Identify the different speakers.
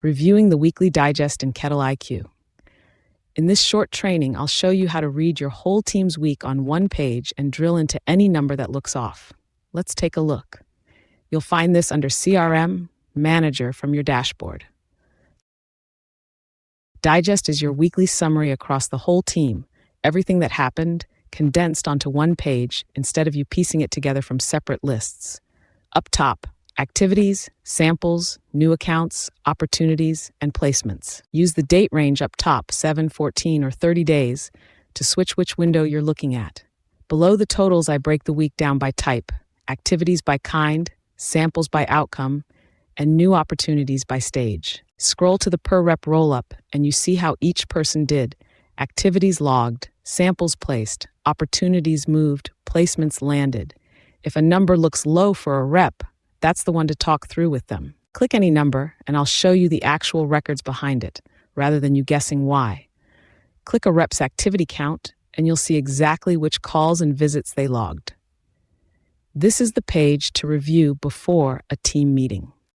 Speaker 1: Reviewing the weekly digest in KettleiQ. In this short training, I'll show you how to read your whole team's week on one page and drill into any number that looks off. Let's take a look. You'll find this under CRM, Manager from your dashboard. Digest is your weekly summary across the whole team, everything that happened, condensed onto one page instead of you piecing it together from separate lists. Up top, activities, samples, new accounts, opportunities, and placements. Use the date range up top, 7, 14, or 30 days, to switch which window you're looking at. Below the totals, I break the week down by type, activities by kind, samples by outcome, and new opportunities by stage. Scroll to the per rep roll-up, and you see how each person did. Activities logged, samples placed, opportunities moved, placements landed. If a number looks low for a rep, that's the one to talk through with them. Click any number, and I'll show you the actual records behind it, rather than you guessing why. Click a rep's activity count, and you'll see exactly which calls and visits they logged. This is the page to review before a team meeting.